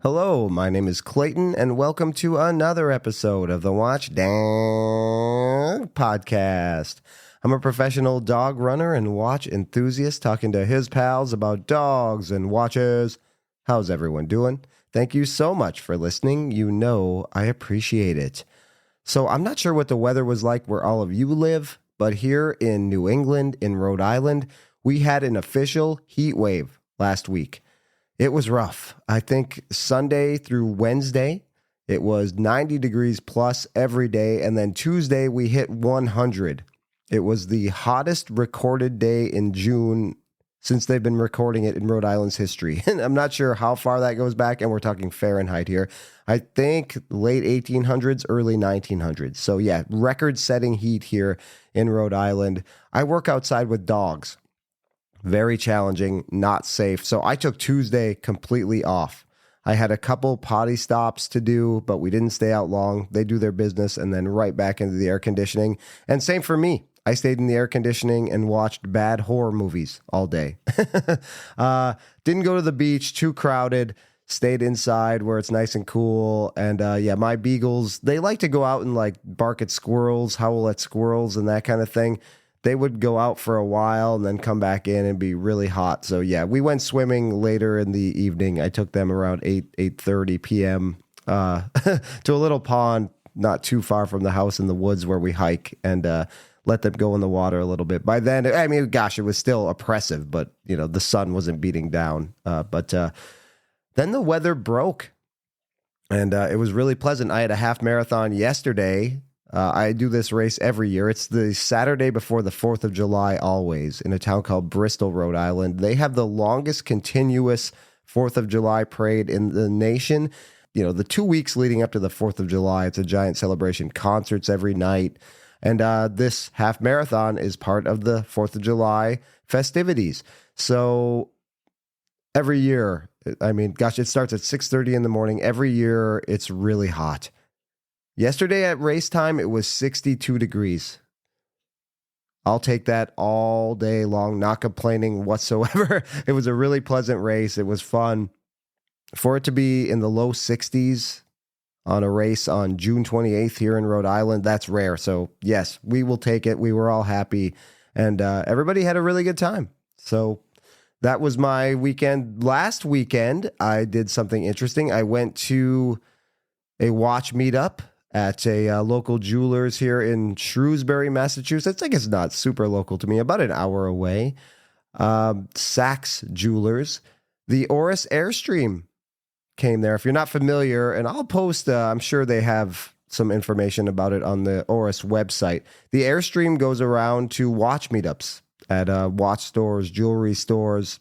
Hello, my name is Clayton, and welcome to another episode of the Watch Dog podcast. I'm a professional dog runner and watch enthusiast talking to his pals about dogs and watches. How's everyone doing? Thank you so much for listening. You know I appreciate it. So I'm not sure what the weather was like where all of you live, but here in New England, in Rhode Island, we had an official heat wave last week. It was rough. I think Sunday through Wednesday, it was 90 degrees plus every day. And then Tuesday, we hit 100. It was the hottest recorded day in June since they've been recording it in Rhode Island's history. And I'm not sure how far that goes back. And we're talking Fahrenheit here. I think late 1800s, early 1900s. So yeah, record-setting heat here in Rhode Island. I work outside with dogs. Very challenging, not safe. So I took Tuesday completely off. I had a couple potty stops to do, but we didn't stay out long. They do their business and then right back into the air conditioning. And same for me. I stayed in the air conditioning and watched bad horror movies all day. Didn't go to the beach, too crowded. Stayed inside where it's nice and cool. And yeah, my beagles, they like to go out and like bark at squirrels, howl at squirrels and that kind of thing. They would go out for a while and then come back in and be really hot. So yeah, we went swimming later in the evening. I took them around 8:30 p.m. To a little pond not too far from the house in the woods where we hike and let them go in the water a little bit. By then, I mean, gosh, it was still oppressive, but you know, the sun wasn't beating down. But then the weather broke and it was really pleasant. I had a half marathon yesterday. I do this race every year. It's the Saturday before the 4th of July always in a town called Bristol, Rhode Island. They have the longest continuous 4th of July parade in the nation. You know, the 2 weeks leading up to the 4th of July, it's a giant celebration, concerts every night. And this half marathon is part of the 4th of July festivities. So every year, I mean, gosh, it starts at 6:30 in the morning. Every year, it's really hot. Yesterday at race time, it was 62 degrees. I'll take that all day long, not complaining whatsoever. It was a really pleasant race. It was fun. For it to be in the low 60s on a race on June 28th here in Rhode Island, that's rare. So yes, we will take it. We were all happy and everybody had a really good time. So that was my weekend. Last weekend, I did something interesting. I went to a watch meetup at a local jeweler's here in Shrewsbury, Massachusetts. I guess not super local to me, about an hour away. Saks Jewelers. The Oris Airstream came there. If you're not familiar, and I'll post, I'm sure they have some information about it on the Oris website. The Airstream goes around to watch meetups at watch stores, jewelry stores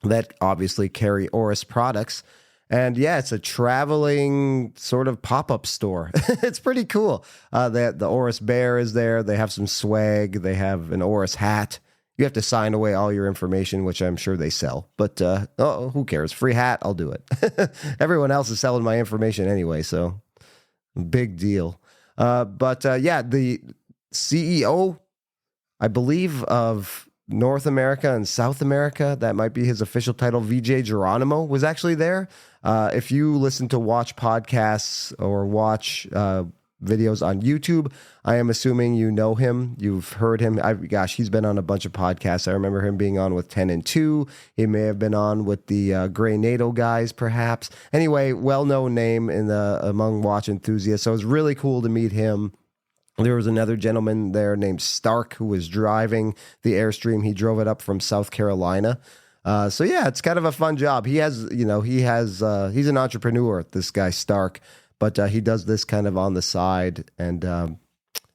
that obviously carry Oris products. And yeah, it's a traveling sort of pop-up store. It's pretty cool. The Oris bear is there. They have some swag. They have an Oris hat. You have to sign away all your information, which I'm sure they sell. But who cares? Free hat, I'll do it. Everyone else is selling my information anyway, so big deal. But yeah, the CEO, I believe, of North America and South America, that might be his official title, VJ Geronimo, was actually there. If you listen to watch podcasts or watch videos on YouTube, I am assuming you know him. You've heard him. He's been on a bunch of podcasts. I remember him being on with 10 and 2. He may have been on with the Grey NATO guys, perhaps. Anyway, well-known name among watch enthusiasts. So it was really cool to meet him. There was another gentleman there named Stark who was driving the Airstream. He drove it up from South Carolina. So yeah, it's kind of a fun job. He's an entrepreneur, this guy Stark, but he does this kind of on the side. And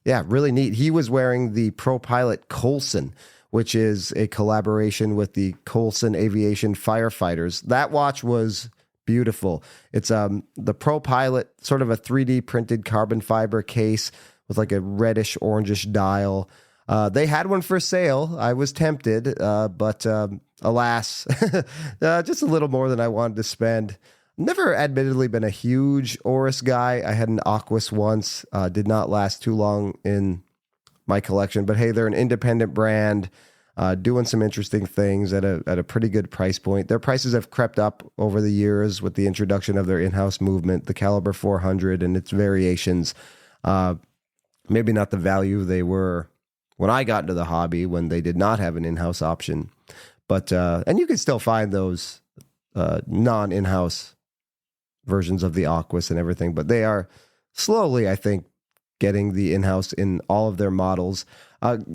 yeah, really neat. He was wearing the Pro Pilot Colson, which is a collaboration with the Colson Aviation Firefighters. That watch was beautiful. It's the Pro Pilot, sort of a 3D printed carbon fiber case with like a reddish orangish dial. They had one for sale. I was tempted, but alas, just a little more than I wanted to spend. Never admittedly been a huge Oris guy. I had an Aquas once, did not last too long in my collection, but hey, they're an independent brand. doing some interesting things at a pretty good price point. Their prices have crept up over the years with the introduction of their in-house movement, the Caliber 400 and its variations. Maybe not the value they were when I got into the hobby, when they did not have an in-house option. But and you can still find those non-in-house versions of the Aquas and everything, but they are slowly, I think, getting the in-house in all of their models.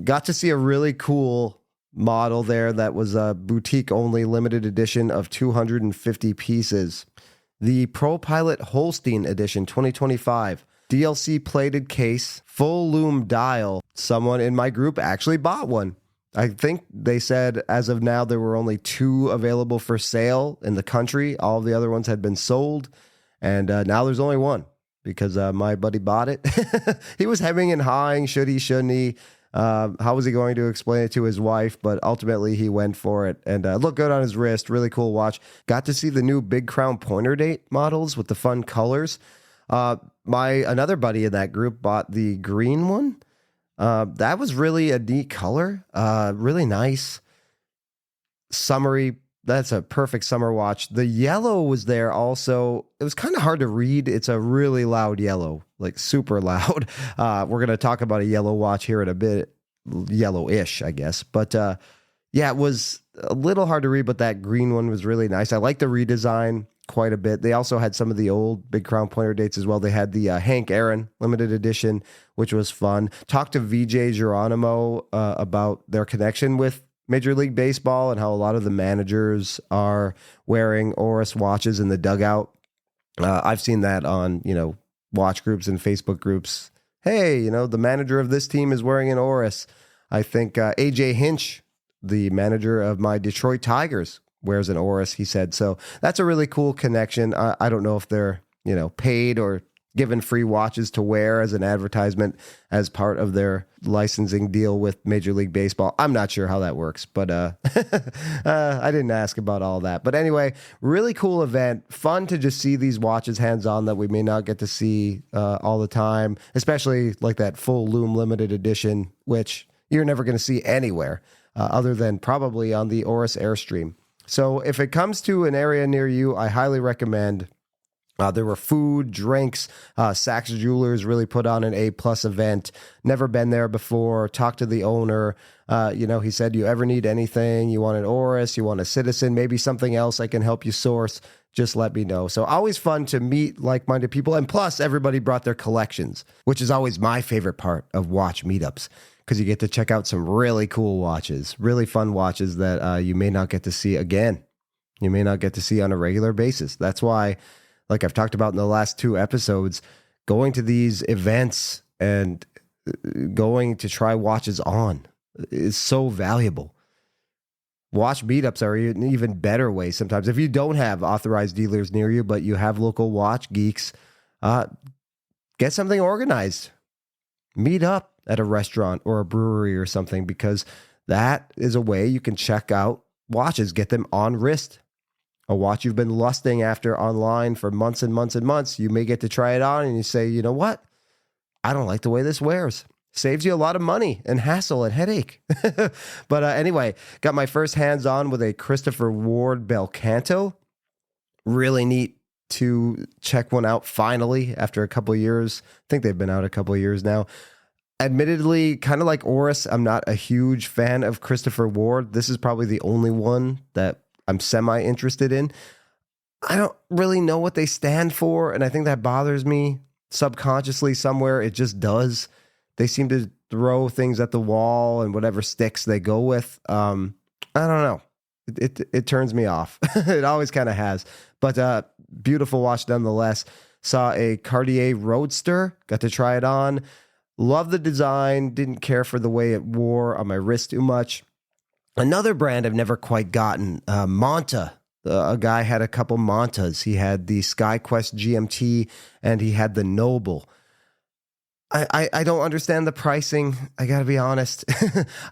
Got to see a really cool model there that was a boutique-only limited edition of 250 pieces. The Pro Pilot Holstein Edition 2025. DLC plated case, full loom dial. Someone in my group actually bought one. I think they said as of now there were only 2 available for sale in the country. All of the other ones had been sold, and now there's only one because my buddy bought it. He was hemming and hawing, should he, shouldn't he? How was he going to explain it to his wife? But ultimately he went for it, and looked good on his wrist. Really cool watch. Got to see the new Big Crown pointer date models with the fun colors. Another buddy in that group bought the green one. That was really a neat color. Really nice. Summery. That's a perfect summer watch. The yellow was there also. It was kind of hard to read. It's a really loud yellow, like super loud. We're going to talk about a yellow watch here in a bit. Yellowish, I guess. But yeah, it was a little hard to read, but that green one was really nice. I like the redesign quite a bit. They also had some of the old Big Crown pointer dates as well. They had the Hank Aaron limited edition, which was fun. Talked to VJ Geronimo about their connection with Major League Baseball and how a lot of the managers are wearing Oris watches in the dugout. I've seen that on, watch groups and Facebook groups. Hey, the manager of this team is wearing an Oris. I think AJ Hinch, the manager of my Detroit Tigers, wears an Oris, he said. So that's a really cool connection. I don't know if they're, paid or given free watches to wear as an advertisement as part of their licensing deal with Major League Baseball. I'm not sure how that works, but I didn't ask about all that. But anyway, really cool event. Fun to just see these watches hands-on that we may not get to see all the time, especially like that full loom limited edition, which you're never going to see anywhere other than probably on the Oris Airstream. So if it comes to an area near you, I highly recommend. There were food, drinks. Saks Jewelers really put on an A-plus event. Never been there before. Talked to the owner. He said, you ever need anything, you want an Oris, you want a Citizen, maybe something else I can help you source, just let me know. So always fun to meet like-minded people. And plus, everybody brought their collections, which is always my favorite part of watch meetups, because you get to check out some really cool watches, really fun watches that you may not get to see again. You may not get to see on a regular basis. That's why, like I've talked about in the last 2 episodes, going to these events and going to try watches on is so valuable. Watch meetups are an even better way sometimes. If you don't have authorized dealers near you, but you have local watch geeks, get something organized. Meet up at a restaurant or a brewery or something, because that is a way you can check out watches, get them on wrist. A watch you've been lusting after online for months and months and months, you may get to try it on and you say, you know what? I don't like the way this wears. Saves you a lot of money and hassle and headache. But anyway, got my first hands on with a Christopher Ward Belcanto. Really neat to check one out finally after a couple of years. I think they've been out a couple of years now. Admittedly, kind of like Oris, I'm not a huge fan of Christopher Ward. This is probably the only one that I'm semi-interested in. I don't really know what they stand for, and I think that bothers me subconsciously somewhere. It just does. They seem to throw things at the wall, and whatever sticks they go with. I don't know. It turns me off. It always kind of has. But beautiful watch nonetheless. Saw a Cartier Roadster. Got to try it on. Love the design. Didn't care for the way it wore on my wrist too much. Another brand I've never quite gotten, Manta. A guy had a couple Mantas. He had the SkyQuest GMT and he had the Noble. I don't understand the pricing. I got to be honest.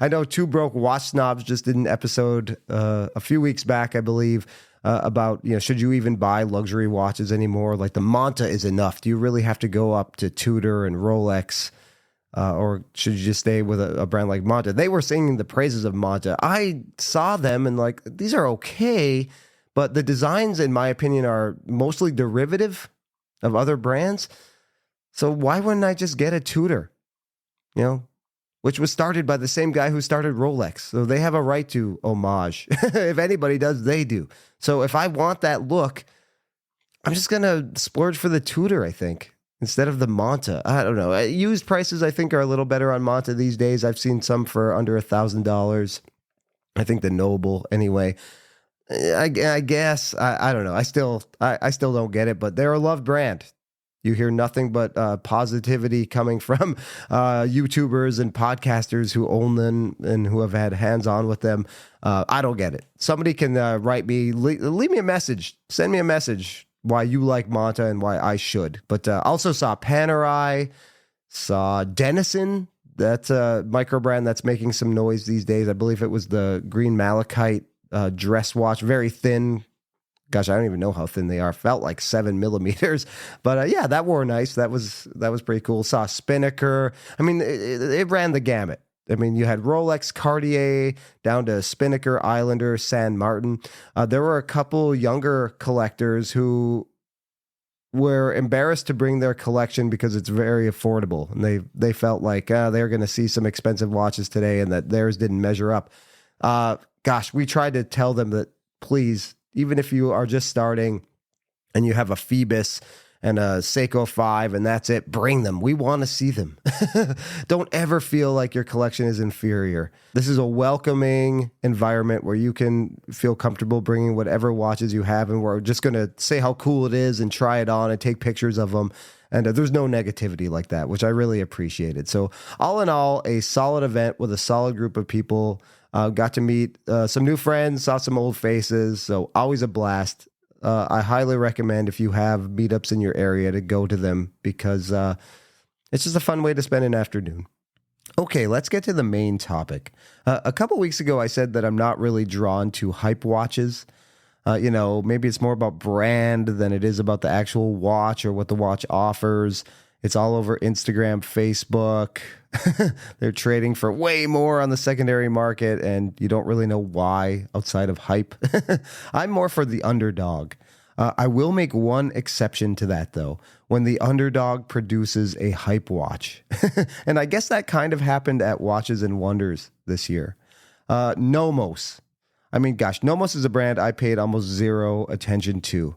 I know Two Broke Watch Snobs just did an episode a few weeks back, I believe, about, should you even buy luxury watches anymore? Like the Manta is enough. Do you really have to go up to Tudor and Rolex? or should you just stay with a brand like Manta? They were singing the praises of Manta. I saw them and like, these are okay, but the designs, in my opinion, are mostly derivative of other brands. So why wouldn't I just get a Tudor? Which was started by the same guy who started Rolex. So they have a right to homage. If anybody does, they do. So if I want that look, I'm just going to splurge for the Tudor, I think, instead of the Manta. I don't know. Used prices, I think, are a little better on Manta these days. I've seen some for under $1,000. I think the Noble, anyway. I guess. I don't know. I still don't get it, but they're a loved brand. You hear nothing but positivity coming from YouTubers and podcasters who own them and who have had hands-on with them. I don't get it. Somebody can write me, leave me a message, send me a message why you like Manta and why I should. But also saw Panerai, saw Denison. That's a micro brand that's making some noise these days. I believe it was the green malachite dress watch, very thin. Gosh, I don't even know how thin they are. Felt like 7 millimeters, but yeah, that wore nice. That was pretty cool. Saw Spinnaker. I mean, it ran the gamut. I mean, you had Rolex, Cartier, down to Spinnaker, Islander, San Martin. There were a couple younger collectors who were embarrassed to bring their collection because it's very affordable, and they felt like they're going to see some expensive watches today, and that theirs didn't measure up. Gosh, we tried to tell them that, please, even if you are just starting and you have a Phoebus and a Seiko 5 and that's it, bring them. We want to see them. Don't ever feel like your collection is inferior. This is a welcoming environment where you can feel comfortable bringing whatever watches you have, and we're just going to say how cool it is and try it on and take pictures of them. And there's no negativity like that, which I really appreciated. So all in all, a solid event with a solid group of people. Got to meet some new friends, saw some old faces, so always a blast. I highly recommend, if you have meetups in your area, to go to them, because it's just a fun way to spend an afternoon. Okay, let's get to the main topic. A couple weeks ago, I said that I'm not really drawn to hype watches. Maybe it's more about brand than it is about the actual watch or what the watch offers. It's all over Instagram, Facebook. They're trading for way more on the secondary market, and you don't really know why outside of hype. I'm more for the underdog. I will make one exception to that, though, when the underdog produces a hype watch. And I guess that kind of happened at Watches and Wonders this year. NOMOS. I mean, gosh, NOMOS is a brand I paid almost zero attention to.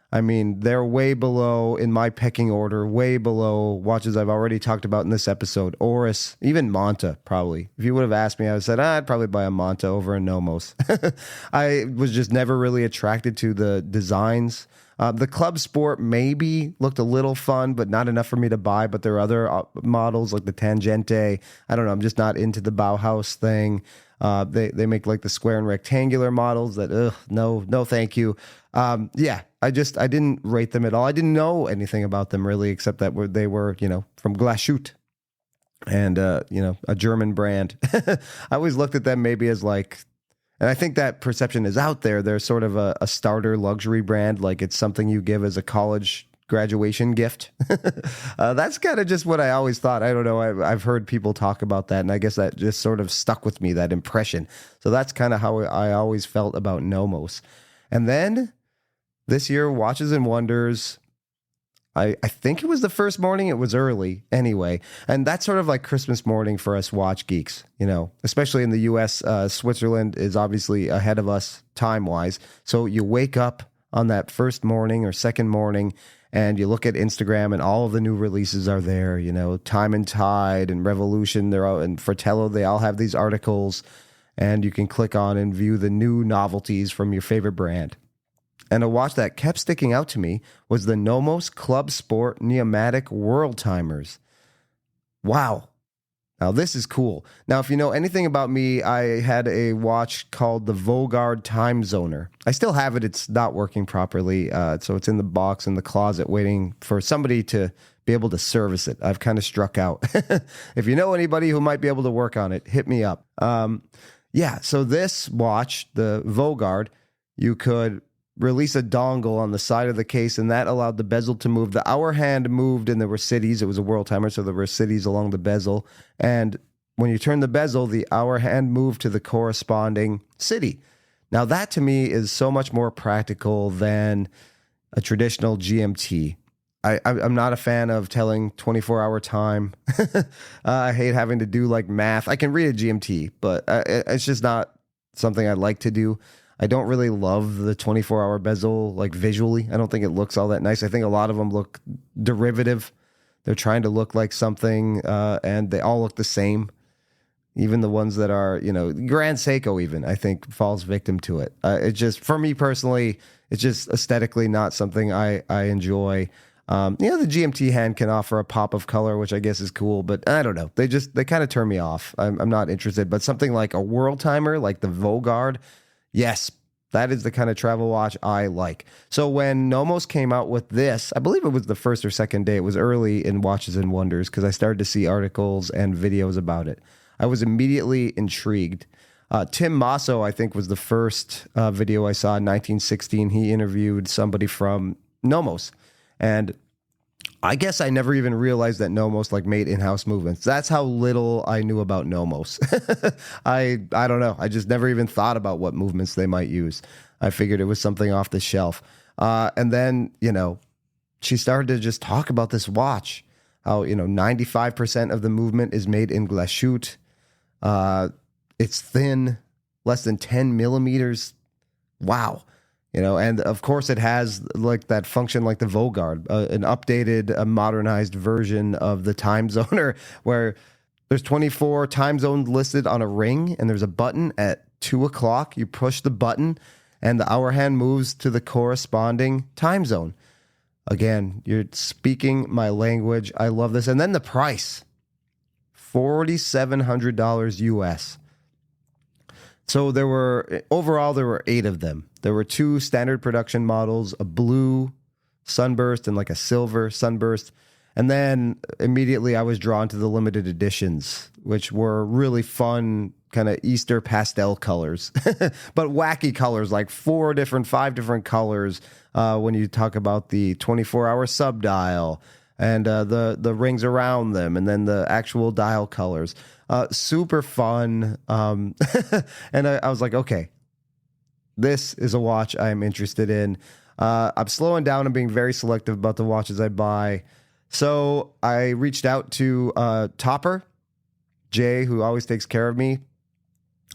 I mean, they're way below, in my pecking order, way below watches I've already talked about in this episode. Oris, even Manta, probably. If you would have asked me, I would have said, I'd probably buy a Manta over a NOMOS. I was just never really attracted to the designs. The Club Sport maybe looked a little fun, but not enough for me to buy. But there are other models like the Tangente. I don't know, I'm just not into the Bauhaus thing. They make like the square and rectangular models that, no, thank you. I didn't rate them at all. I didn't know anything about them really, except that they were, from Glashütte and, a German brand. I always looked at them maybe as like, and I think that perception is out there. They're sort of a starter luxury brand. Like it's something you give as a college graduation gift. That's kind of just what I always thought. I don't know. I've heard people talk about that, and I guess that just sort of stuck with me, that impression. So that's kind of how I always felt about NOMOS. And then this year, Watches and Wonders, I think it was the first morning. It was early anyway. And that's sort of like Christmas morning for us watch geeks, especially in the U.S. Switzerland is obviously ahead of us time-wise. So you wake up on that first morning or second morning, and you look at Instagram and all of the new releases are there, Time and Tide and Revolution, and Fratello, they all have these articles, and you can click on and view the new novelties from your favorite brand. And a watch that kept sticking out to me was the NOMOS Club Sport Neomatik Worldtimers. Wow. Now, this is cool. Now, if you know anything about me, I had a watch called the Vogard Time Zoner. I still have it. It's not working properly, so it's in the box in the closet waiting for somebody to be able to service it. I've kind of struck out. If you know anybody who might be able to work on it, hit me up. So this watch, the Vogard, you could release a dongle on the side of the case, and that allowed the bezel to move. The hour hand moved, and there were cities. It was a Worldtimer, so there were cities along the bezel. And when you turn the bezel, the hour hand moved to the corresponding city. Now, that to me is so much more practical than a traditional GMT. I'm not a fan of telling 24-hour time. I hate having to do like math. I can read a GMT, but it's just not something I like to do. I don't really love the 24-hour bezel like visually. I don't think it looks all that nice. I think a lot of them look derivative. They're trying to look like something, and they all look the same. Even the ones that are, Grand Seiko even, I think, falls victim to it. It just, for me personally, it's just aesthetically not something I enjoy. The GMT hand can offer a pop of color, which I guess is cool, but I don't know. They kind of turn me off. I'm not interested. But something like a Worldtimer, like the Vogard, yes, that is the kind of travel watch I like. So when NOMOS came out with this, I believe it was the first or second day. It was early in Watches and Wonders because I started to see articles and videos about it. I was immediately intrigued. Tim Masso, I think, was the first video I saw in 1916. He interviewed somebody from NOMOS. And I guess I never even realized that NOMOS made in-house movements. That's how little I knew about NOMOS. I don't know. I just never even thought about what movements they might use. I figured it was something off the shelf. And then, she started to just talk about this watch. How, 95% of the movement is made in Glashütte. It's thin, less than 10 millimeters. Wow. And of course it has that function like the Vogard, an updated, a modernized version of the time zoner where there's 24 time zones listed on a ring and there's a button at 2:00. You push the button and the hour hand moves to the corresponding time zone. Again, you're speaking my language. I love this. And then the price, $4,700 US. So there were 8 of them. There were 2 standard production models, a blue sunburst and a silver sunburst. And then immediately I was drawn to the limited editions, which were really fun, kind of Easter pastel colors, but wacky colors, 5 different colors. When you talk about the 24-hour subdial and the rings around them, and then the actual dial colors. Super fun. And I was like, okay, this is a watch I'm interested in. I'm slowing down and being very selective about the watches I buy. So I reached out to Topper, Jay, who always takes care of me.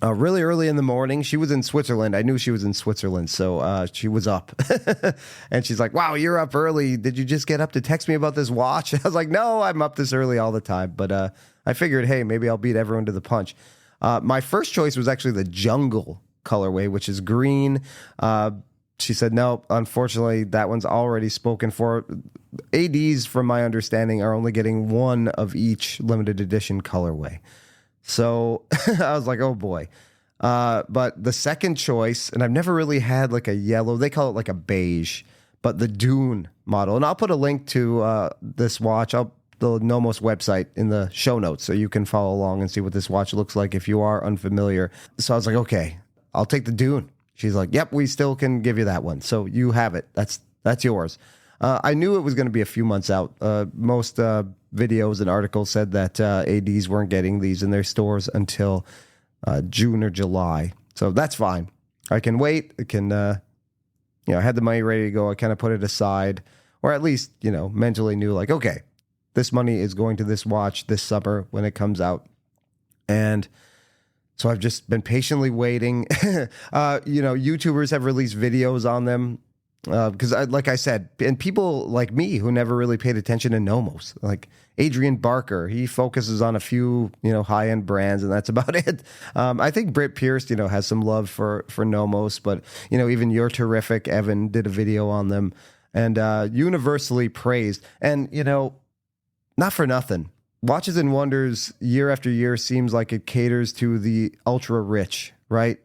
Really early in the morning. She was in Switzerland. I knew she was in Switzerland, so she was up. And she's like, wow, you're up early. Did you just get up to text me about this watch? I was like, no, I'm up this early all the time. But I figured, hey, maybe I'll beat everyone to the punch. My first choice was actually the Jungle colorway, which is green. She said, no, unfortunately, that one's already spoken for. ADs, from my understanding, are only getting one of each limited edition colorway. So I was like, oh boy. But the second choice, and I've never really had a yellow, they call it a beige, but the Dune model. And I'll put a link to this watch, the NOMOS website, in the show notes so you can follow along and see what this watch looks like if you are unfamiliar. So I was like, okay, I'll take the Dune. She's like, yep, we still can give you that one. So you have it. That's yours. I knew it was going to be a few months out. Most videos and articles said that ADs weren't getting these in their stores until June or July. So that's fine. I can wait. I can, I had the money ready to go. I kind of put it aside, or at least, mentally knew okay, this money is going to this watch this summer when it comes out. And so I've just been patiently waiting. YouTubers have released videos on them. Because like I said, and people like me who never really paid attention to NOMOS, like Adrian Barker, he focuses on a few, high-end brands, and that's about it. I think Britt Pierce, has some love for NOMOS, but, even You're Terrific, Evan, did a video on them, and universally praised. And, not for nothing, Watches and Wonders year after year seems like it caters to the ultra-rich, right?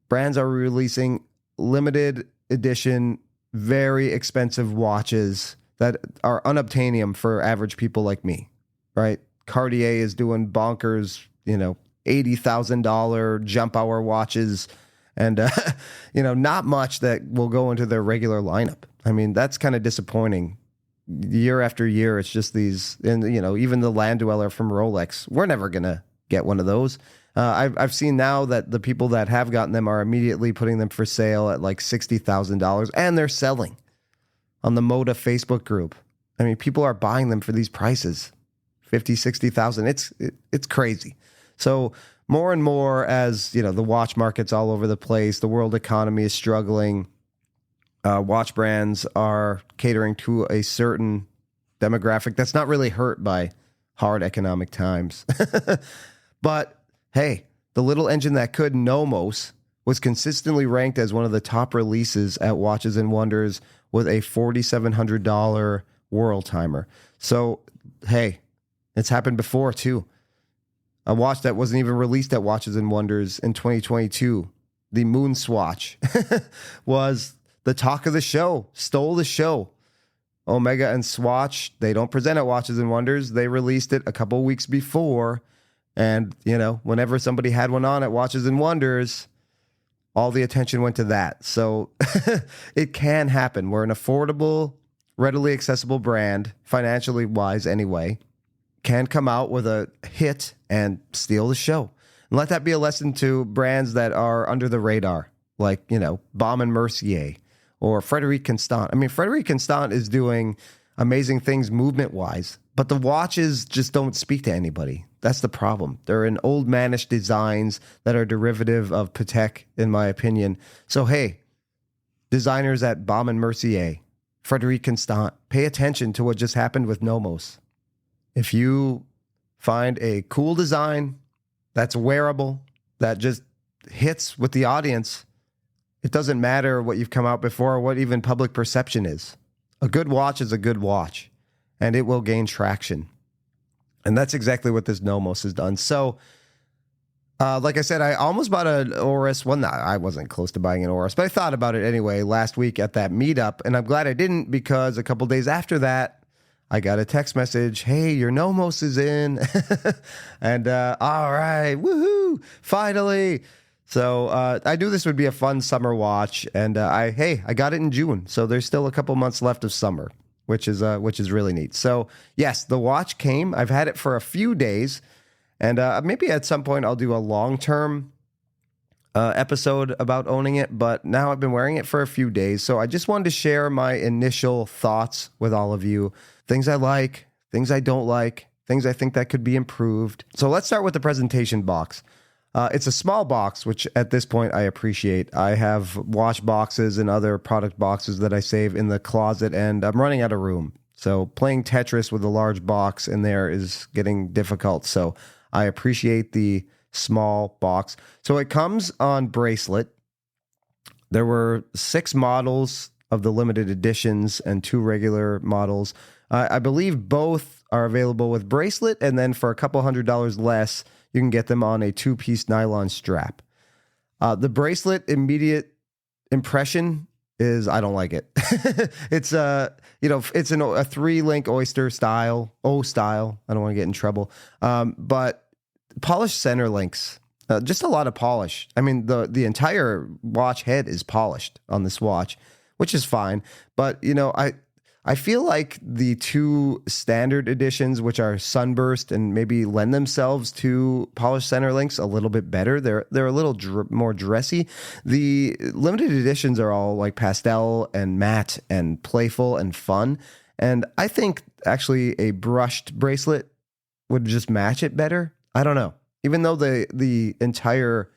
Brands are releasing limited edition, very expensive watches that are unobtainium for average people like me, right? Cartier is doing bonkers, $80,000 jump hour watches, and not much that will go into their regular lineup. I mean, that's kind of disappointing. Year after year, it's just these, and even the Land Dweller from Rolex, we're never gonna get one of those. I've seen now that the people that have gotten them are immediately putting them for sale at like $60,000, and they're selling on the Moda Facebook group. I mean, people are buying them for these prices, 50, 60,000. It's crazy. So more and more, as the watch market's all over the place, the world economy is struggling. Watch brands are catering to a certain demographic that's not really hurt by hard economic times. But hey, the little engine that could, NOMOS, was consistently ranked as one of the top releases at Watches and Wonders with a $4,700 Worldtimer. So hey, it's happened before too. A watch that wasn't even released at Watches and Wonders in 2022, the Moon Swatch, was the talk of the show, stole the show. Omega and Swatch, they don't present at Watches and Wonders. They released it a couple weeks before. And, whenever somebody had one on at Watches and Wonders, all the attention went to that. So it can happen. We're an affordable, readily accessible brand, financially wise anyway, can come out with a hit and steal the show. And let that be a lesson to brands that are under the radar, like, Baume and Mercier or Frederic Constant. I mean, Frederic Constant is doing amazing things movement-wise, but the watches just don't speak to anybody. That's the problem. They're in old mannish designs that are derivative of Patek, in my opinion. So, hey, designers at Baume and Mercier, Frederic Constant, pay attention to what just happened with NOMOS. If you find a cool design that's wearable, that just hits with the audience, it doesn't matter what you've come out before or what even public perception is. A good watch is a good watch, and it will gain traction. And that's exactly what this NOMOS has done. So, like I said, I almost bought an Oris. Well, no, I wasn't close to buying an Oris, but I thought about it anyway last week at that meetup, and I'm glad I didn't, because a couple days after that, I got a text message, hey, your NOMOS is in. And all right, woohoo, finally. So I knew this would be a fun summer watch, and I got it in June, so there's still a couple months left of summer, which is really neat. So yes, the watch came. I've had it for a few days, and maybe at some point I'll do a long-term episode about owning it, but now I've been wearing it for a few days, so I just wanted to share my initial thoughts with all of you. Things I like, things I don't like, things I think that could be improved. So let's start with the presentation box. It's a small box, which at this point I appreciate. I have watch boxes and other product boxes that I save in the closet, and I'm running out of room. So playing Tetris with a large box in there is getting difficult. So I appreciate the small box. So it comes on bracelet. There were 6 models of the limited editions and 2 regular models. I believe both are available with bracelet, and then for a couple $100 less, you can get them on a 2-piece nylon strap. The bracelet immediate impression is I don't like it. It's it's a 3-link oyster style, style. I don't want to get in trouble. But polished center links, just a lot of polish. I mean, the entire watch head is polished on this watch, which is fine. But I feel like the 2 standard editions, which are sunburst and maybe lend themselves to polished center links a little bit better. They're a little more dressy. The limited editions are all like pastel and matte and playful and fun. And I think actually a brushed bracelet would just match it better. I don't know. Even though the entire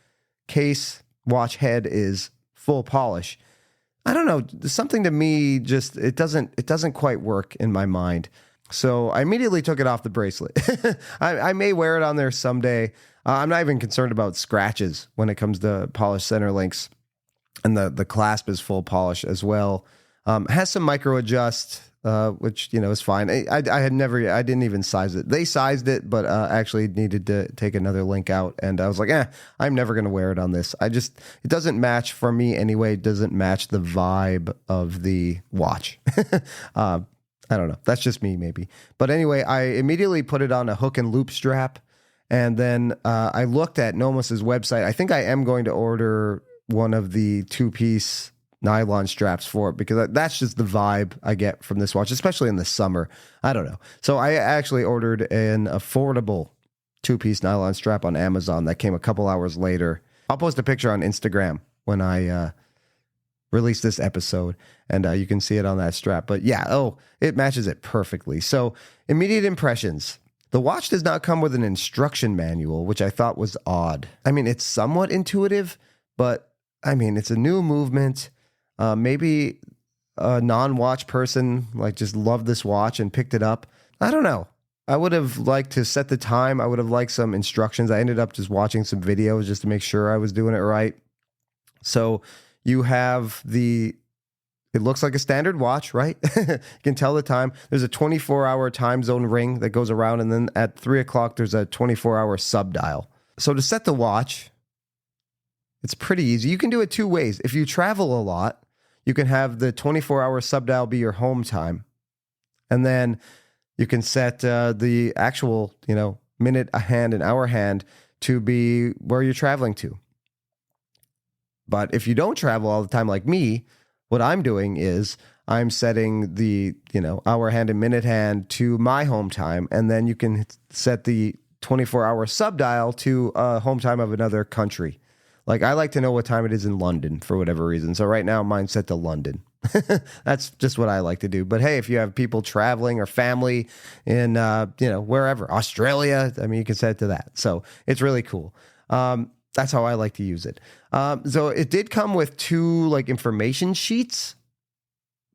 case watch head is full polish, I don't know, something to me just it doesn't quite work in my mind. So I immediately took it off the bracelet. I may wear it on there someday. I'm not even concerned about scratches when it comes to polished center links, and the clasp is full polish as well. Has some micro adjust, which is fine. I didn't even size it. They sized it, but actually needed to take another link out, and I was like, I'm never gonna wear it on this. It doesn't match for me anyway. It doesn't match the vibe of the watch. I don't know. That's just me, maybe. But anyway, I immediately put it on a hook and loop strap, and then I looked at NOMOS's website. I think I am going to order one of the two-piece nylon straps for it, because that's just the vibe I get from this watch, especially in the summer. I don't know. So I actually ordered an affordable two-piece nylon strap on Amazon that came a couple hours later. I'll post a picture on Instagram when I release this episode, and you can see it on that strap. But yeah, it matches it perfectly. So immediate impressions. The watch does not come with an instruction manual, which I thought was odd. I mean, it's somewhat intuitive, but I mean, it's a new movement. Maybe a non-watch person just loved this watch and picked it up. I don't know. I would have liked to set the time. I would have liked some instructions. I ended up just watching some videos just to make sure I was doing it right. So you have it looks like a standard watch, right? You can tell the time. There's a 24-hour time zone ring that goes around, and then at 3 o'clock, there's a 24-hour subdial. So to set the watch, it's pretty easy. You can do it two ways. If you travel a lot, you can have the 24-hour subdial be your home time. And then you can set the actual, minute hand and hour hand to be where you're traveling to. But if you don't travel all the time like me, what I'm doing is I'm setting the, hour hand and minute hand to my home time. And then you can set the 24-hour subdial to home time of another country. Like, I like to know what time it is in London for whatever reason. So right now mine's set to London. That's just what I like to do. But hey, if you have people traveling or family in, wherever, Australia, I mean, you can set it to that. So it's really cool. That's how I like to use it. So it did come with two information sheets,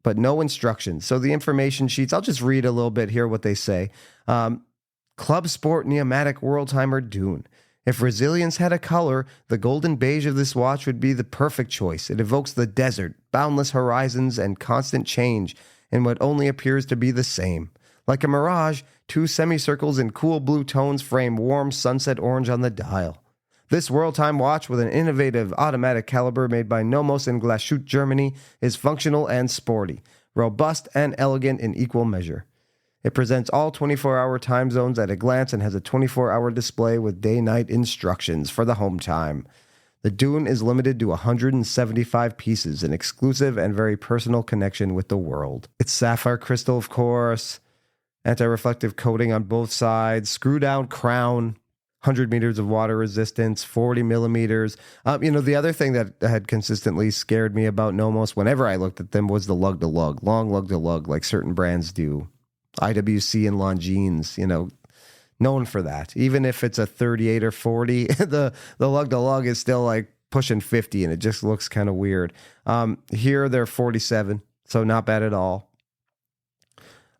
but no instructions. So the information sheets, I'll just read a little bit here what they say. Club Sport Neomatic Worldtimer Dune. If resilience had a color, the golden beige of this watch would be the perfect choice. It evokes the desert, boundless horizons, and constant change in what only appears to be the same. Like a mirage, two semicircles in cool blue tones frame warm sunset orange on the dial. This Worldtime watch, with an innovative automatic caliber made by NOMOS in Glashütte, Germany, is functional and sporty, robust and elegant in equal measure. It presents all 24-hour time zones at a glance and has a 24-hour display with day-night instructions for the home time. The Dune is limited to 175 pieces, an exclusive and very personal connection with the world. It's sapphire crystal, of course, anti-reflective coating on both sides, screw-down crown, 100 meters of water resistance, 40 millimeters. The other thing that had consistently scared me about NOMOS whenever I looked at them was the lug-to-lug, long lug-to-lug, like certain brands do. IWC and Longines, known for that. Even if it's a 38 or 40, the lug-to-lug is still pushing 50, and it just looks kind of weird. Here they're 47, so not bad at all.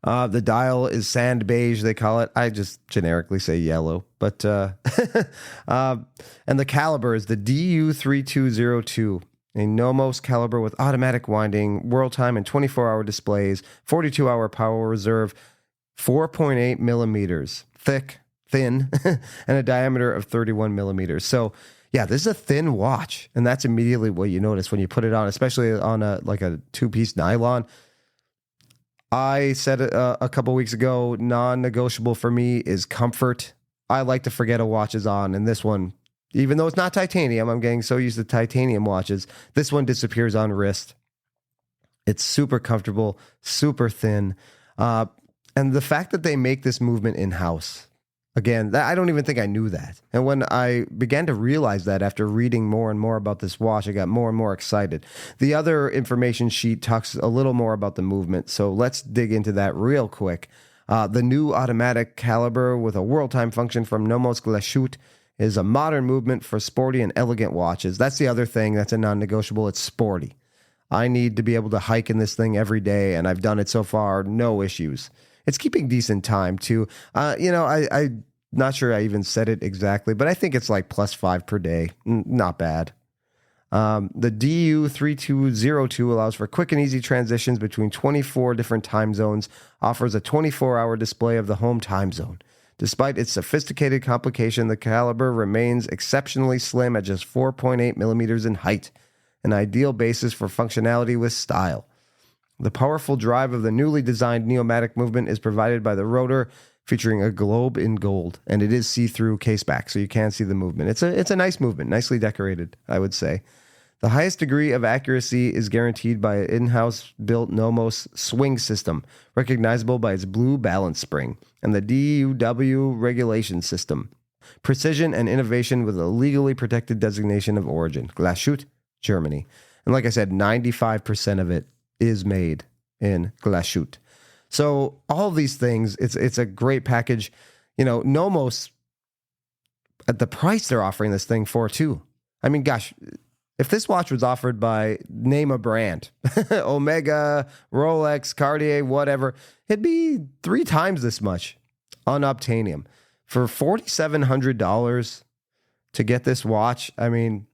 The dial is sand beige, they call it. I just generically say yellow. But and the caliber is the DU3202, a NOMOS caliber with automatic winding, world time and 24-hour displays, 42-hour power reserve, 4.8 millimeters thin, and a diameter of 31 millimeters. So yeah, this is a thin watch, and that's immediately what you notice when you put it on, especially on a two-piece nylon. I said a couple weeks ago, non-negotiable for me is comfort. I like to forget a watch is on, and this one, even though it's not titanium, I'm getting so used to titanium watches, this one disappears on wrist. It's super comfortable, super thin. And the fact that they make this movement in-house, again, I don't even think I knew that. And when I began to realize that after reading more and more about this watch, I got more and more excited. The other information sheet talks a little more about the movement, so let's dig into that real quick. The new automatic caliber with a world time function from NOMOS Glashütte is a modern movement for sporty and elegant watches. That's the other thing that's a non-negotiable. It's sporty. I need to be able to hike in this thing every day, and I've done it so far, no issues. It's keeping decent time, too. I'm not sure I even said it exactly, but I think it's +5 per day. Not bad. The DU3202 allows for quick and easy transitions between 24 different time zones, offers a 24-hour display of the home time zone. Despite its sophisticated complication, the caliber remains exceptionally slim at just 4.8 millimeters in height, an ideal basis for functionality with style. The powerful drive of the newly designed neomatic movement is provided by the rotor, featuring a globe in gold, and it is see-through caseback, so you can see the movement. It's a nice movement, nicely decorated, I would say. The highest degree of accuracy is guaranteed by an in-house built NOMOS swing system, recognizable by its blue balance spring, and the DUW regulation system. Precision and innovation with a legally protected designation of origin. Glashütte, Germany. And like I said, 95% of it is made in Glashütte. So all of these things, it's a great package. You know, NOMOS, at the price they're offering this thing for too. I mean, gosh, if this watch was offered by, name a brand, Omega, Rolex, Cartier, whatever, it'd be 3 times this much on Obtainium. For $4,700 to get this watch, I mean,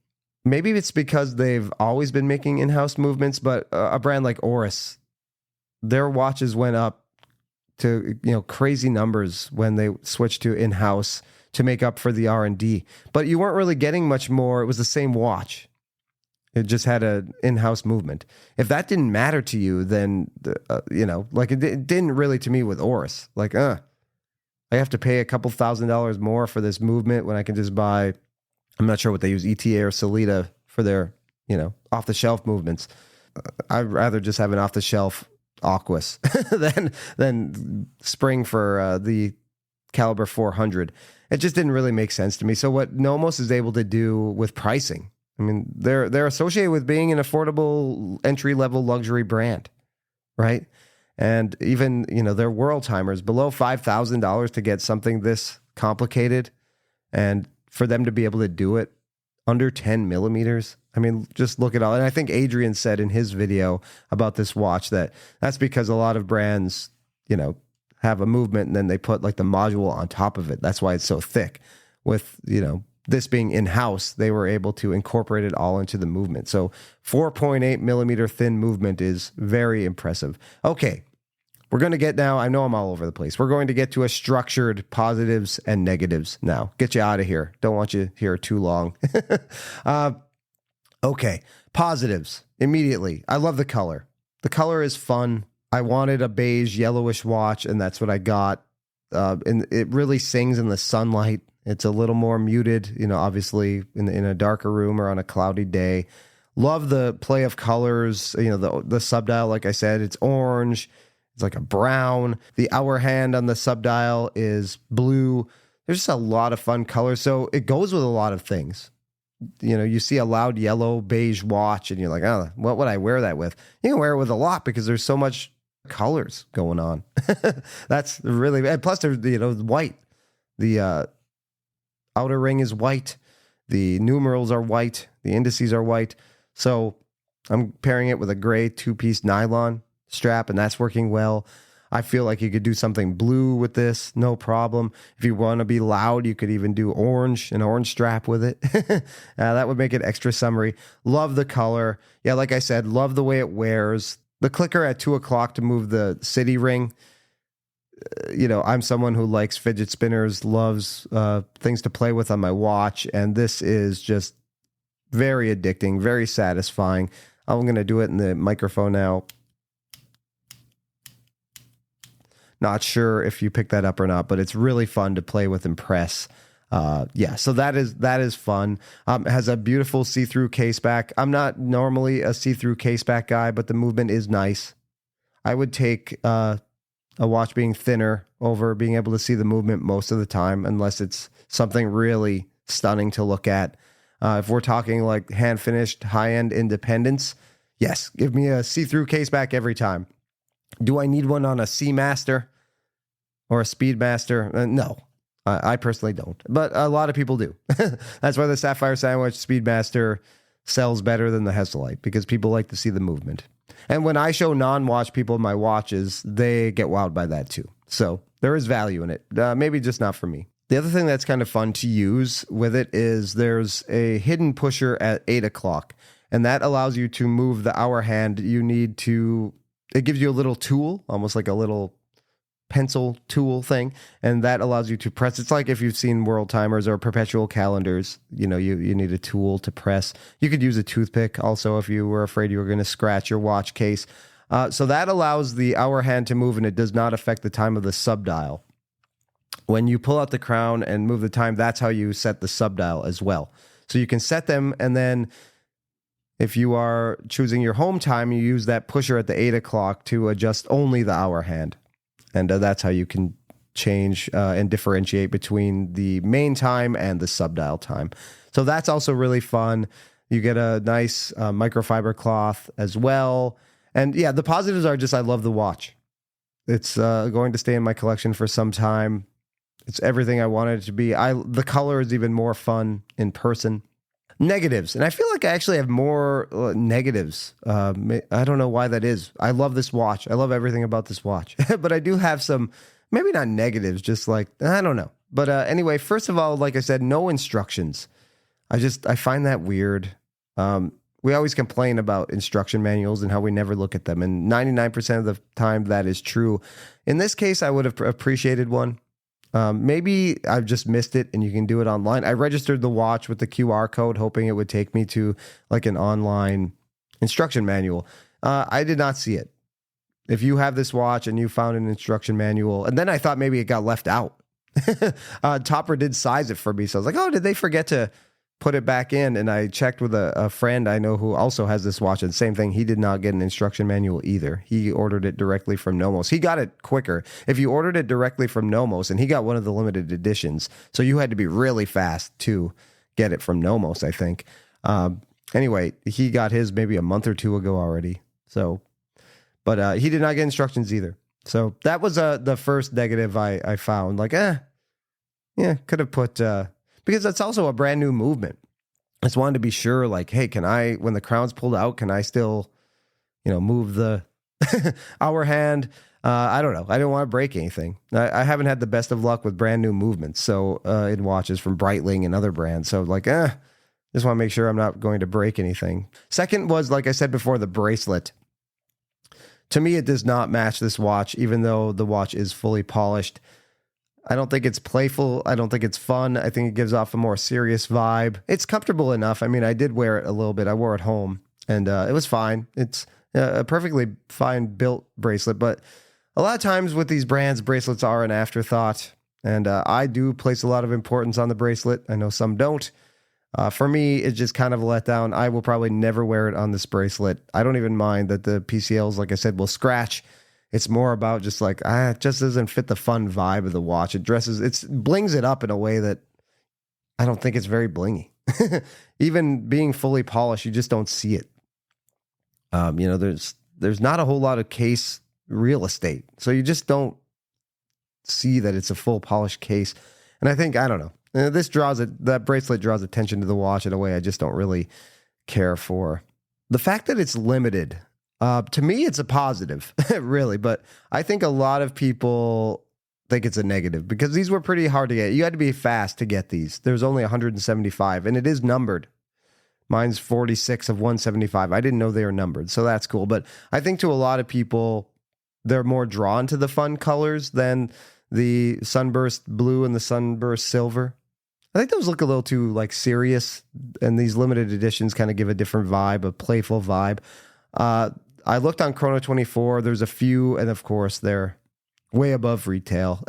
maybe it's because they've always been making in-house movements, but a brand like Oris, their watches went up to, you know, crazy numbers when they switched to in-house to make up for the R&D. But you weren't really getting much more. It was the same watch. It just had an in-house movement. If that didn't matter to you, then, you know, like it didn't really to me with Oris. Like, I have to pay a couple $1,000s more for this movement when I can just buy, I'm not sure what they use, ETA or Solita for their, you know, off-the-shelf movements. I'd rather just have an off-the-shelf Aquas than spring for the Caliber 400. It just didn't really make sense to me. So what NOMOS is able to do with pricing, I mean, they're associated with being an affordable entry-level luxury brand, right? And even, you know, their Worldtimers below $5,000 to get something this complicated, and for them to be able to do it under 10 millimeters. I mean, just look at all. And I think Adrian said in his video about this watch that that's because a lot of brands, you know, have a movement and then they put like the module on top of it. That's why it's so thick. With, you know, this being in-house, they were able to incorporate it all into the movement. So 4.8 millimeter thin movement is very impressive. Okay, we're going to get now, I know I'm all over the place. We're going to get to a structured positives and negatives now. Get you out of here. Don't want you here too long. Okay, positives immediately. I love the color. The color is fun. I wanted a beige yellowish watch, and that's what I got. And it really sings in the sunlight. It's a little more muted, you know, obviously in a darker room or on a cloudy day. Love the play of colors. You know, the subdial, like I said, it's orange. It's like a brown. The hour hand on the subdial is blue. There's just a lot of fun colors. So it goes with a lot of things. You know, you see a loud yellow beige watch and you're like, oh, what would I wear that with? You can wear it with a lot because there's so much colors going on. That's really, and plus there's, you know, white. The outer ring is white. The numerals are white. The indices are white. So I'm pairing it with a gray 2-piece nylon strap, and that's working well. I feel like you could do something blue with this, no problem. If you want to be loud, you could even do an orange strap with it. That would make it extra summery. Love the color. Yeah, like I said, love the way it wears. The clicker at 2 o'clock to move the city ring. You know, I'm someone who likes fidget spinners, loves things to play with on my watch, and this is just very addicting, very satisfying. I'm going to do it in the microphone now. Not sure if you picked that up or not, but it's really fun to play with and press. Yeah, so that is fun. It has a beautiful see-through case back. I'm not normally a see-through case back guy, but the movement is nice. I would take a watch being thinner over being able to see the movement most of the time, unless it's something really stunning to look at. If we're talking like hand-finished, high-end independence, yes, give me a see-through case back every time. Do I need one on a Seamaster or a Speedmaster? No, I personally don't, but a lot of people do. That's why the Sapphire Sandwich Speedmaster sells better than the Hesalite, because people like to see the movement. And when I show non-watch people my watches, they get wowed by that too. So there is value in it. Maybe just not for me. The other thing that's kind of fun to use with it is there's a hidden pusher at 8 o'clock, and that allows you to move the hour hand. It gives you a little tool, almost like a little pencil tool thing, and that allows you to press. It's like if you've seen Worldtimers or perpetual calendars, you know, you need a tool to press. You could use a toothpick also if you were afraid you were going to scratch your watch case. So that allows the hour hand to move, and it does not affect the time of the subdial. When you pull out the crown and move the time, that's how you set the subdial as well. So you can set them, and then If you are choosing your home time, you use that pusher at the 8 o'clock to adjust only the hour hand. And that's how you can change and differentiate between the main time and the subdial time. So that's also really fun. You get a nice microfiber cloth as well. And yeah, the positives are just I love the watch. It's going to stay in my collection for some time. It's everything I wanted it to be. The color is even more fun in person. Negatives, and I feel like I actually have more negatives. I don't know why that is. I love this watch. I love everything about this watch. But I do have some, maybe not negatives, just like, I don't know. But anyway, first of all, like I said, no instructions. I find that weird. We always complain about instruction manuals and how we never look at them. And 99% of the time that is true. In this case, I would have appreciated one. Maybe I've just missed it and you can do it online. I registered the watch with the QR code, hoping it would take me to like an online instruction manual. I did not see it. If you have this watch and you found an instruction manual, and then I thought maybe it got left out. Topper did size it for me. So I was like, oh, did they forget to put it back in? And I checked with a friend I know who also has this watch, and same thing. He did not get an instruction manual either. He ordered it directly from NOMOS. He got it quicker. If you ordered it directly from NOMOS, and he got one of the limited editions, so you had to be really fast to get it from NOMOS, I think. Anyway, he got his maybe a month or two ago already. So, but he did not get instructions either. So that was the first negative I found. Like, yeah, could have put... because that's also a brand new movement. I just wanted to be sure, like, hey, can I, when the crown's pulled out, can I still, move the hour hand? I don't know. I don't want to break anything. I haven't had the best of luck with brand new movements. So in watches from Breitling and other brands. So like, just want to make sure I'm not going to break anything. Second was, like I said before, the bracelet. To me, it does not match this watch, even though the watch is fully polished. I don't think it's playful. I don't think it's fun. I think it gives off a more serious vibe. It's comfortable enough. I mean, I did wear it a little bit. I wore it home, and it was fine. It's a perfectly fine built bracelet, but a lot of times with these brands, bracelets are an afterthought, and I do place a lot of importance on the bracelet. I know some don't. For me, it's just kind of a letdown. I will probably never wear it on this bracelet. I don't even mind that the PCLs, like I said, will scratch. It's more about just like, it just doesn't fit the fun vibe of the watch. It blings it up in a way that I don't think it's very blingy. Even being fully polished, you just don't see it. There's not a whole lot of case real estate. So you just don't see that it's a full polished case. And I think, I don't know, that bracelet draws attention to the watch in a way I just don't really care for. The fact that it's limited, to me, it's a positive, really, but I think a lot of people think it's a negative because these were pretty hard to get. You had to be fast to get these. There's only 175, and it is numbered. Mine's 46 of 175. I didn't know they were numbered, so that's cool. But I think to a lot of people, they're more drawn to the fun colors than the sunburst blue and the sunburst silver. I think those look a little too like serious, and these limited editions kind of give a different vibe, a playful vibe. I looked on Chrono 24. There's a few, and of course, they're way above retail.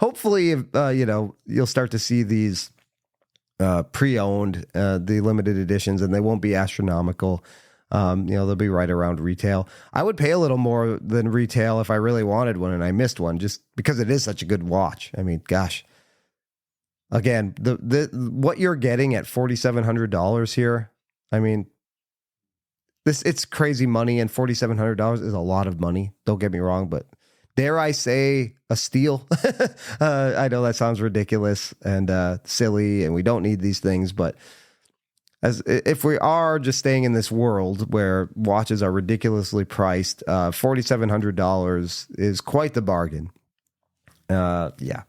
Hopefully, you'll start to see these pre-owned, the limited editions, and they won't be astronomical. They'll be right around retail. I would pay a little more than retail if I really wanted one and I missed one, just because it is such a good watch. I mean, gosh. Again, the what you're getting at $4,700 here, I mean, it's crazy money, and $4,700 is a lot of money. Don't get me wrong, but dare I say a steal? I know that sounds ridiculous and silly, and we don't need these things, but if we are just staying in this world where watches are ridiculously priced, $4,700 is quite the bargain. Yeah.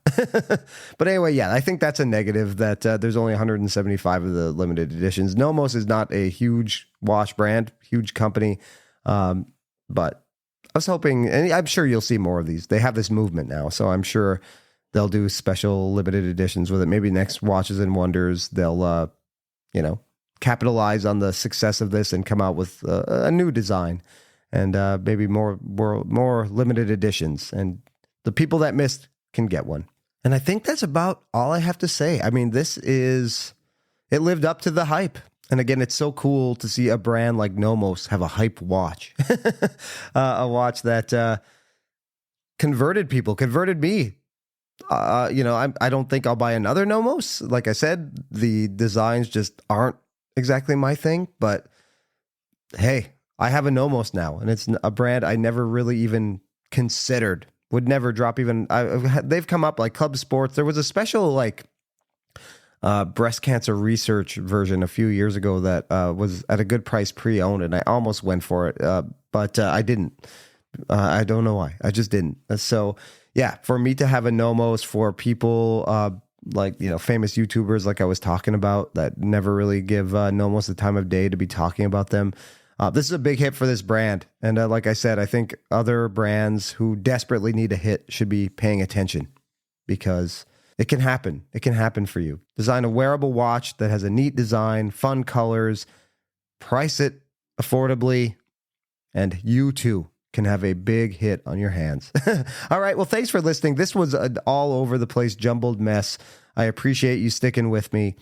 But anyway, yeah, I think that's a negative that there's only 175 of the limited editions. Nomos is not a huge watch brand, huge company. But I was hoping, and I'm sure you'll see more of these. They have this movement now, so I'm sure they'll do special limited editions with it. Maybe next Watches and Wonders, they'll, capitalize on the success of this and come out with a new design and maybe more limited editions. And the people that missed can get one. And I think that's about all I have to say. I mean, it lived up to the hype. And again, it's so cool to see a brand like NOMOS have a hype watch, a watch that converted people, converted me. I don't think I'll buy another NOMOS. Like I said, the designs just aren't exactly my thing. But hey, I have a NOMOS now, and it's a brand I never really even considered. Would never drop even. They've come up like Club Sports. There was a special like breast cancer research version a few years ago that was at a good price pre-owned, and I almost went for it, but I didn't. I don't know why. I just didn't. So yeah, for me to have a NOMOS for people like, famous YouTubers like I was talking about that never really give NOMOS the time of day to be talking about them. This is a big hit for this brand. And like I said, I think other brands who desperately need a hit should be paying attention, because it can happen. It can happen for you. Design a wearable watch that has a neat design, fun colors, price it affordably, and you too can have a big hit on your hands. All right. Well, thanks for listening. This was an all over the place, jumbled mess. I appreciate you sticking with me.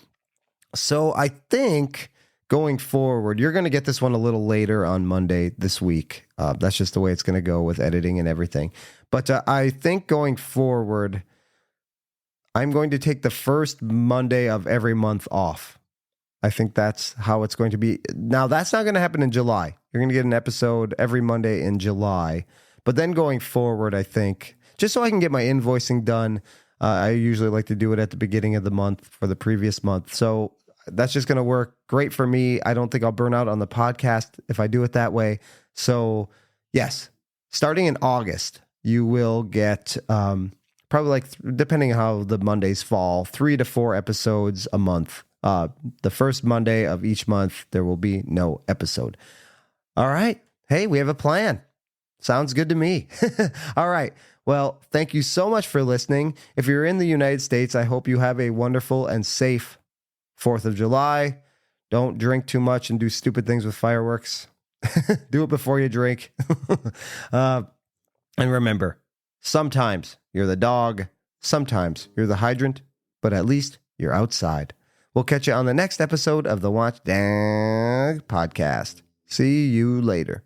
So I think going forward, you're going to get this one a little later on Monday this week. That's just the way it's going to go with editing and everything. But I think going forward, I'm going to take the first Monday of every month off. I think that's how it's going to be. Now, that's not going to happen in July. You're going to get an episode every Monday in July. But then going forward, I think, just so I can get my invoicing done, I usually like to do it at the beginning of the month for the previous month. So that's just going to work great for me. I don't think I'll burn out on the podcast if I do it that way. So yes, starting in August, you will get probably like, depending on how the Mondays fall, 3 to 4 episodes a month. The first Monday of each month, there will be no episode. All right. Hey, we have a plan. Sounds good to me. All right. Well, thank you so much for listening. If you're in the United States, I hope you have a wonderful and safe 4th of July. Don't drink too much and do stupid things with fireworks. Do it before you drink. And remember, sometimes you're the dog, sometimes you're the hydrant, but at least you're outside. We'll catch you on the next episode of the Watch Dang Podcast. See you later.